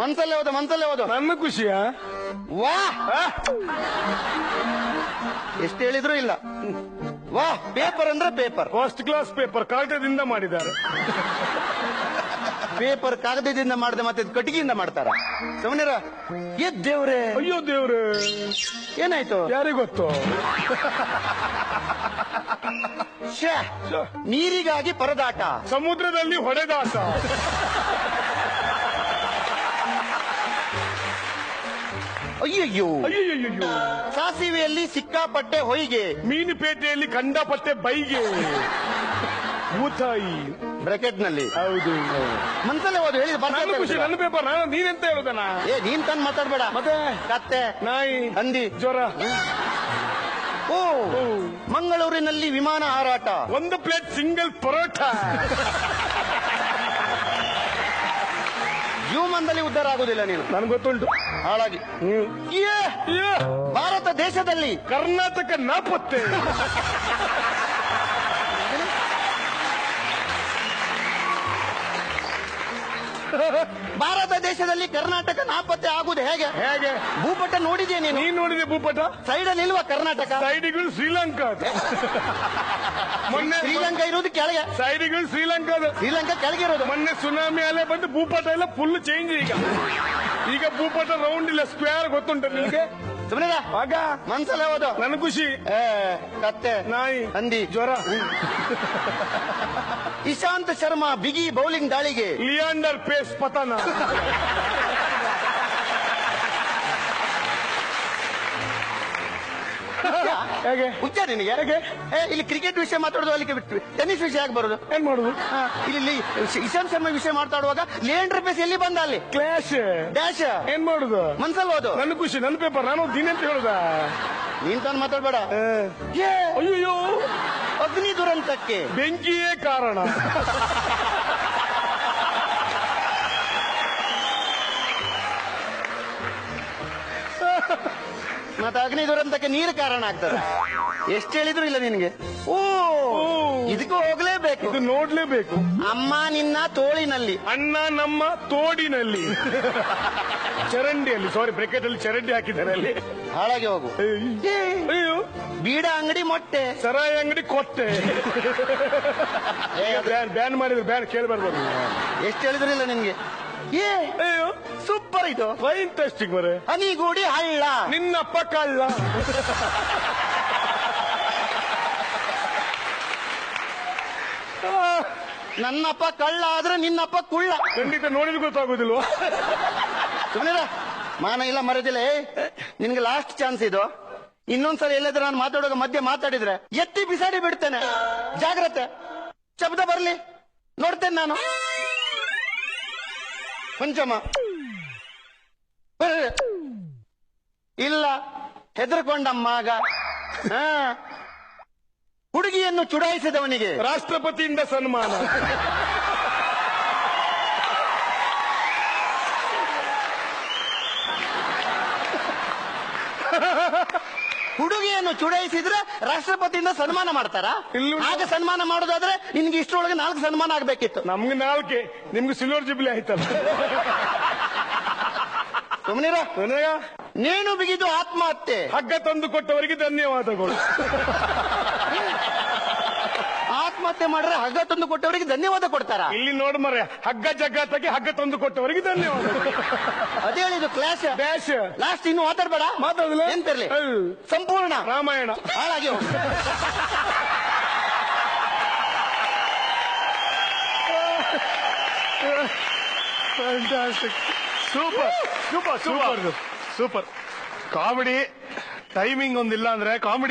ಮನ್ಸಲ್ಲೇ ಓದು, ಮನ್ಸಲ್ಲೇ ಓದು. ನನ್ನ ಖುಷಿಯಾ? ವಾ ಎಷ್ಟು ಹೇಳಿದ್ರು ಇಲ್ಲ. ವಾ ಪೇಪರ್ ಅಂದ್ರೆ ಪೇಪರ್, ಫಸ್ಟ್ ಕ್ಲಾಸ್ ಪೇಪರ್, ಕಾಗದದಿಂದ ಮಾಡಿದ್ದಾರೆ. ಪೇಪರ್ ಕಾಗದದಿಂದ ಮಾಡದೆ ಮತ್ತೆ ಕಟ್ಟಿಗೆಯಿಂದ ಮಾಡ್ತಾರ. ಸುಮ್ಮನಿರ. ದೇವ್ರೆ, ಅಯ್ಯೋ ದೇವ್ರೆ, ಏನಾಯ್ತು ಯಾರಿಗ ಗೊತ್ತು? ನೀರಿಗಾಗಿ ಪರದಾಟ, ಸಮುದ್ರದಲ್ಲಿ ಹೊಡೆದಾಟ. ಅಯ್ಯಯ್ಯೋ, ಅಯ್ಯಯ್ಯೋ, ಸಾಸಿವೆಯಲ್ಲಿ ಸಿಕ್ಕಾಪಟ್ಟೆ ಹೊಯ್ಗೆ, ಮೀನುಪೇಟೆಯಲ್ಲಿ ಕಂಡಪಟ್ಟೆ ಬೈಗೆ, ಭೂತಾಯಿ ಬ್ರಾಕೆಟ್ ನಲ್ಲಿ. ಹೌದು, ಮನ್ಸಲ್ಲೇ ಓದು. ಹೇಳಿ ನನ್ನ ಖುಷಿ, ನನ್ನ ಪೇಪರ್. ನೀನೆಂತ ಹೇಳುದನ? ನೀನ್ ತಂದ್ ಮಾತಾಡ್ಬೇಡ. ಮತ್ತೆ ಕತ್ತೆ, ನಾಯಿ, ಹಂದಿ, ಜ್ವರ. ಓ, ಮಂಗಳೂರಿನಲ್ಲಿ ವಿಮಾನ ಹಾರಾಟ, 1 ಪ್ಲೇಟ್ ಸಿಂಗಲ್ ಪರೋಟ. ಜೀವಮಾನದಲ್ಲಿ ಉದ್ಧಾರ ಆಗುದಿಲ್ಲ ನೀನು, ನನ್ಗೆ ಗೊತ್ತುಂಟು. ಹಾಳಾಗಿ. ಭಾರತ ದೇಶದಲ್ಲಿ ಕರ್ನಾಟಕ ನಾಪತ್ತೆ. ಭಾರತ ದೇಶದಲ್ಲಿ ಕರ್ನಾಟಕ ನಾಪತ್ತೆ ಆಗುದು ಹೇಗೆ? ಹೇಗೆ? ಭೂಪಟ ನೋಡಿದ್ಯಾ ನೀನು? ನೀನ್ ನೋಡಿದೆ ಭೂಪಟ? ಸೈಡಲ್ಲಿ ಇಲ್ವಾ ಕರ್ನಾಟಕ? ಸೈಡಿಗಳು ಶ್ರೀಲಂಕಾ. ಮೊನ್ನೆ ಶ್ರೀಲಂಕಾ ಇರೋದು ಕೆಳಗೆ, ಸೈಡಿಗಳು ಶ್ರೀಲಂಕಾದ. ಶ್ರೀಲಂಕಾ ಕೆಳಗೆ ಇರೋದು. ಮೊನ್ನೆ ಸುನಾಮಿ ಅಲೆ ಬಂದು ಭೂಪಟ ಎಲ್ಲ ಫುಲ್ ಚೇಂಜ್. ಈಗ ಭೂಪಟ ರೌಂಡ್ ಇಲ್ಲ, ಸ್ಕ್ವೇರ್. ಗೊತ್ತುಂಟ ನಿಮಗೆ? ಸುಮ್ಮನೆ ಆಗ ಮನ್ಸಲ್ಲೇ ಓದು. ನನ್ನ ಖುಷಿ. ಕತ್ತೆ, ನಾಯಿ, ಹಂದಿ, ಜ್ವರ. ಇಶಾಂತ್ ಶರ್ಮಾ ಬಿಗಿ ಬೌಲಿಂಗ್ ದಾಳಿಗೆ, ಲಿಯಾಂಡರ್ ಪೇಸ್ ಪತನ. ಹೇಗೆ? ಹುಚ್ಚ ನಿನಗೆ? ಇಲ್ಲಿ ಕ್ರಿಕೆಟ್ ವಿಷಯ ಮಾತಾಡೋದು, ಅಲ್ಲಿ ಟೆನ್ನಿಸ್ ವಿಷಯ ಯಾಕೆ ಬರೋದು? ಏನ್ ಮಾಡುದು? ಇಲ್ಲಿ ಇಶಾಂತ್ ಶರ್ಮಾ ವಿಷಯ ಮಾತಾಡುವಾಗ ಲಿಯಾಂಡರ್ ಪೇಸ್ ಎಲ್ಲಿ ಬಂದ? ಅಲ್ಲಿ ಕ್ಲಾಶ್, ಡ್ಯಾಶ್. ಏನ್ ಮಾಡುದು? ಮನ್ಸಲ್ಲಿ ಓದು. ನನ್ನ ಖುಷಿ, ನನ್ನ ಪೇಪರ್. ನಾನು ದಿನಂತ ಹೇಳುದ? ನೀನ್ ತಾನು ಮಾತಾಡ್ಬೇಡ. ಅಯ್ಯೋ, ಅಗ್ನಿ ದುರಂತಕ್ಕೆ ಬೆಂಕಿಯೇ ಕಾರಣ. ಮತ್ತೆ ಅಗ್ನಿ ದುರಂತಕ್ಕೆ ನೀರು ಕಾರಣ ಆಗ್ತದೆ. ಎಷ್ಟು ಹೇಳಿದ್ರು ಇಲ್ಲ ನಿನ್ಗೆ. ಓ, ಇದಕ್ಕೂ ಹೋಗ್ಲೇಬೇಕು, ಇದು ನೋಡ್ಲೇಬೇಕು. ಅಮ್ಮ ನಿನ್ನ ತೋಳಿನಲ್ಲಿ, ಅಣ್ಣ ನಮ್ಮ ತೋಡಿನಲ್ಲಿ, ಚರಂಡಿಯಲ್ಲಿ. ಸಾರಿ, ಬ್ರೆಕೆಟ್ ಅಲ್ಲಿ ಚರಂಡಿ ಹಾಕಿದ್ದಾರೆ ಅಲ್ಲಿ. ಹಾಳಾಗಿ ಹೋಗು. ಅಯ್ಯೋ, ಬೀಡ ಅಂಗಡಿ ಮೊಟ್ಟೆ, ಸರಾಯಿ ಅಂಗಡಿ ಕೊಟ್ಟೆ. ಬ್ಯಾನ್ ಮಾಡಿದ್ರು, ಬ್ಯಾನ್ ಕೇಳ್ಬಾರ್ದು. ಎಷ್ಟು ಹೇಳಿದ್ರು ಇಲ್ಲ ನಿನ್ಗೆ. ಅಯ್ಯೋ, ಸೂಪರ್ ಇದು. ಇಂಟ್ರೆಸ್ಟಿಂಗ್ ಮರೆ. ಹನಿಗೂಡಿ ಹಳ್ಳ, ನಿನ್ನಪ್ಪ ಕಳ್ಳ. ನನ್ನಪ್ಪ ಕಳ್ಳ ಆದ್ರೆ ನಿನ್ನಪ್ಪ ಕುಳ್ಳ. ಖಂಡಿತ ನೋಡಿದ್ರೆ ಗೊತ್ತಾಗೋದಿಲ್ವಾ? ಸುಮ್ಮನೆ ಮಾನ ಇಲ್ಲ, ಮರದಿಲ್ಲ. ನಿನ್ಗೆ ಲಾಸ್ಟ್ ಚಾನ್ಸ್ ಇದು. ಇನ್ನೊಂದ್ಸಲ ಎಲ್ಲಾದ್ರೂ ನಾನು ಮಾತಾಡುವಾಗ ಮಧ್ಯೆ ಮಾತಾಡಿದ್ರೆ ಎತ್ತಿ ಬಿಸಾಡಿ ಬಿಡ್ತೇನೆ. ಜಾಗ್ರತೆ. ಶಬ್ದ ಬರ್ಲಿ ನೋಡ್ತೇನೆ ನಾನು. ಪಂಚಮ ಇಲ್ಲ, ಹೆದರ್ಕೊಂಡಮ್ಮ ಆಗ. ಹುಡುಗಿಯನ್ನು ಚುಡಾಯಿಸಿದವನಿಗೆ ರಾಷ್ಟ್ರಪತಿಯಿಂದ ಸನ್ಮಾನ. ಹುಡುಗಿಯನ್ನು ಚುಡಾಯಿಸಿದ್ರೆ ರಾಷ್ಟ್ರಪತಿಯಿಂದ ಸನ್ಮಾನ ಮಾಡ್ತಾರ? ಹಾಗೆ ಸನ್ಮಾನ ಮಾಡೋದಾದ್ರೆ ನಿನ್ಗೆ ಇಷ್ಟರೊಳಗೆ 4 ಸನ್ಮಾನ ಆಗ್ಬೇಕಿತ್ತು. ನಮ್ಗೆ 4, ನಿಮ್ಗೆ ಸಿಲ್ವರ್ ಜುಬ್ಲಿ ಆಯ್ತಲ್ಲ. ಸುಮ್ಮನಿರ. ನೇಣು ಬಿಗಿದು ಆತ್ಮಹತ್ಯೆ, ಹಗ್ಗ ತಂದು ಕೊಟ್ಟವರಿಗೆ ಧನ್ಯವಾದಗಳು. ಆತ್ಮಹತ್ಯೆ ಮಾಡ್ರೆ ಹಗ್ಗ ತಂದು ಕೊಟ್ಟವರಿಗೆ ಧನ್ಯವಾದ ಕೊಡ್ತಾರ? ಇಲ್ಲಿ ನೋಡ್ ಮರೆ, ಹಗ್ಗ ಜಗ್ಗಾತಕ್ಕೆ ಹಗ್ಗ ತಂದು ಕೊಟ್ಟವರಿಗೆ ಧನ್ಯವಾದ. ಅದೇ ಹೇಳಿದ್ದು ಕ್ಲಾಶ್ ಡ್ಯಾಶ್. ಲಾಸ್ಟ್ ಇನ್ನು ಮಾತಾಡ್ಬೇಡ. ಮಾತಾಡುದಿಲ್ಲ. ಎಂತಿರ್ಲಿ, ಸಂಪೂರ್ಣ ರಾಮಾಯಣ. ಹಾಳಾಗಿ ಹೋಗು. Super super super super. Comedy timing ಒಂದಿಲ್ಲ ಅಂದ್ರೆ ಕಾಮಿಡಿ